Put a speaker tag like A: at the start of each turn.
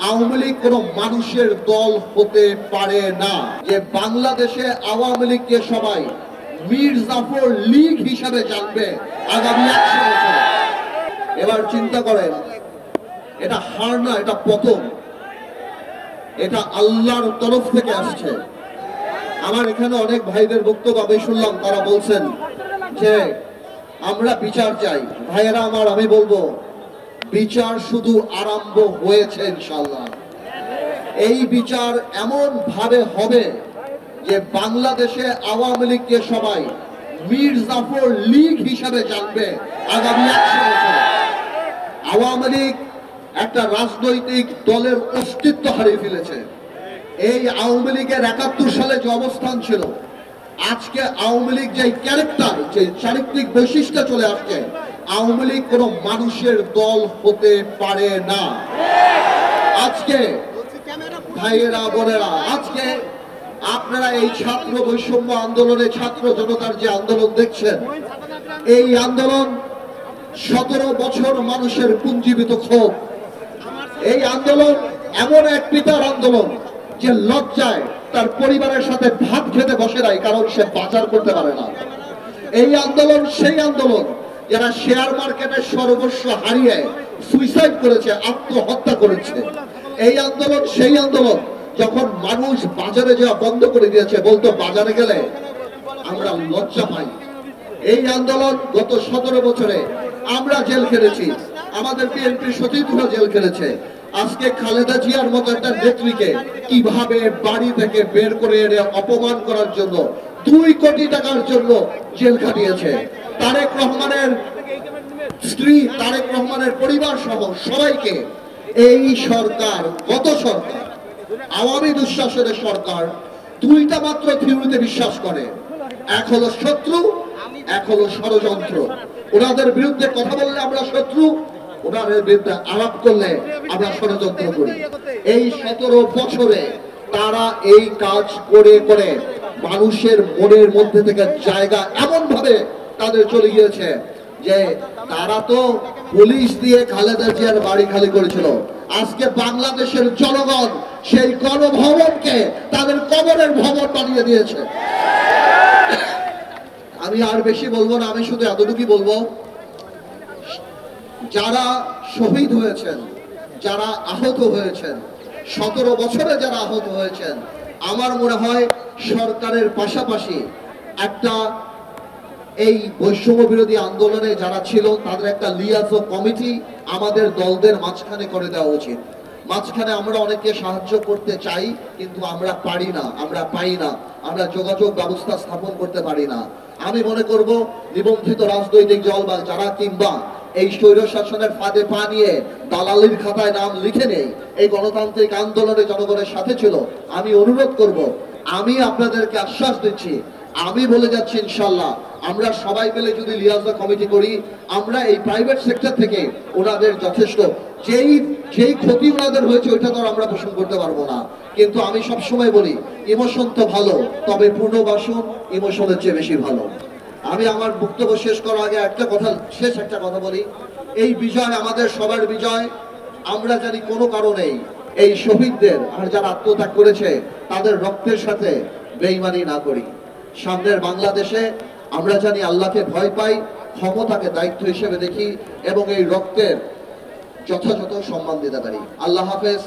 A: আওয়ামী লীগ কোনো মানুষের দল হতে পারে না। যে বাংলাদেশে আওয়ামী লীগকে সবাই মীর জাফর লীগ হিসাবে জানবে আগামী 100 বছর। এবার চিন্তা করেন, এটা হার না, এটা পতন, এটা আল্লাহর তরফ থেকে আসছে। আমার এখানে অনেক ভাইদের বক্তব্য আমি শুনলাম, তারা বলছেন যে আমরা বিচার চাই। ভাইয়েরা আমার, আমি বলবো বিচার শুধু আরম্ভ হয়েছে ইনশাআল্লাহ। এই বিচার এমন ভাবে হবে যে বাংলাদেশে আওয়ামী লীগকে সবাই মীর জাফর লীগ হিসাবে জানবে আগামী 100 বছর। আওয়ামী লীগ একটা রাজনৈতিক দলের অস্তিত্ব হারিয়ে ফেলেছে। এই আওয়ামী লীগের 71 সালে যে অবস্থান ছিল, আজকে আওয়ামী লীগ যে ক্যারেক্টার, যে চারিত্রিক বৈশিষ্ট্য চলে আসছে, আওয়ামী লীগ কোনো মানুষের দল হতে পারে না। আজকে ভাইয়েরা বোনেরা, আজকে আপনারা এই ছাত্র বৈষম্য আন্দোলনে ছাত্র জনতার যে আন্দোলন দেখছেন, এই আন্দোলন 17 বছর মানুষের পুঞ্জীবিত ক্ষোভ। এই আন্দোলন এমন এক পিতার আন্দোলন যে লজ্জায় তার পরিবারের সাথে ভাত খেতে বসে নাই, কারণ সে বাজার করতে পারে না। এই আন্দোলন সেই আন্দোলন যারা শেয়ার মার্কেটের সর্বস্ব হারিয়ে সুইসাইড করেছে, আত্মহত্যা করেছে। এই আন্দোলন সেই আন্দোলন যখন মানুষ বাজারে যাওয়া বন্ধ করে দিয়েছে, বলতো বাজারে গেলে আমরা লজ্জা পাই। এই আন্দোলন গত 17 বছরে আমরা জেল খেলেছি, আমাদের বিএনপি সচিবরা জেল খেলেছে। আজকে খালেদা জিয়ার মতো একটা নেত্রীকে কিভাবে বাড়ি থেকে বের করে এনে অপমান করার জন্য 2 কোটি টাকার জন্য জেল খাটিয়েছে। তারেক রহমানের স্ত্রী, তারেক রহমানের পরিবার সহ সবাইকে এই সরকার, গত সরকার, আওয়ামী দুঃশাসনের সরকার, 2টা মাত্র থিওরিতে বিশ্বাস করে। এক হলো শত্রু, এক হলো ষড়যন্ত্র। ওনাদের বিরুদ্ধে কথা বললে আমরা শত্রু, ওনাদের বিরুদ্ধে আলাপ করলে আমরা ষড়যন্ত্র করি। এই 17 বছরে তারা এই কাজ করে করে মানুষের মনের মধ্যে থেকে জায়গা এমন ভাবে তাদের চলে গিয়েছে যে তারা তো পুলিশ দিয়ে খালেদা জিয়ার বাড়ি খালি করেছিল। আজকে বাংলাদেশের জনগণ সেই গণভবনকে তাদের কবরের ভবন বানিয়ে দিয়েছে। আমি আর বেশি বলবো না, আমি শুধু এতটুকুই বলবো, যারা শহীদ হয়েছেন, যারা আহত হয়েছেন, 17 বছরে যারা আহত হয়েছেন, আমার মনে হয় সরকারের পাশাপাশি একটা এই বৈষম্য বিরোধী আন্দোলনে যারা ছিল তাদের একটা লিয়াজো কমিটি আমাদের দলদের মাঝখানে করে দেওয়া উচিত। মাঝখানে আমরা অনেকে সাহায্য করতে চাই, কিন্তু আমরা পারি না, আমরা পাই না, আমরা যোগাযোগ ব্যবস্থা স্থাপন করতে পারি না। আমি মনে করব নিবন্ধিত রাজনৈতিক দল বা যারা কিংবা এই স্বৈর শাসনের ফাঁদে পা নিয়ে দালালির খাতায় নাম লিখে নেই, এই গণতান্ত্রিক আন্দোলনে জনগণের সাথে ছিল, আমি অনুরোধ করব, আমি আপনাদেরকে আশ্বাস দিচ্ছি, আমি বলে যাচ্ছি ইনশাল্লাহ আমরা সবাই মিলে যদি লিয়াজা কমিটি করি, আমরা এই প্রাইভেট সেক্টর থেকে ওনাদের যথেষ্ট যেই ক্ষতি ওনাদের হয়েছে ওইটা তো আমরা পোষণ করতে পারবো না। কিন্তু আমি সবসময় বলি, ইমোশন তো ভালো, তবে পুনর্বাসন ইমোশনের চেয়ে বেশি ভালো। আমি আমার বক্তব্য শেষ করার আগে একটা কথা বলি, এই বিজয় আমাদের সবার বিজয়। আমরা জানি কোনো কারণেই এই শহীদদের আর যারা আত্মত্যাগ করেছে তাদের রক্তের সাথে বেঈমানি না করি। সামনের বাংলাদেশে আমরা জানি আল্লাহকে ভয় পাই, ক্ষমতাকে দায়িত্ব হিসেবে দেখি এবং এই রক্তের যথাযথ সম্মান দিতে পারি। আল্লাহ হাফেজ।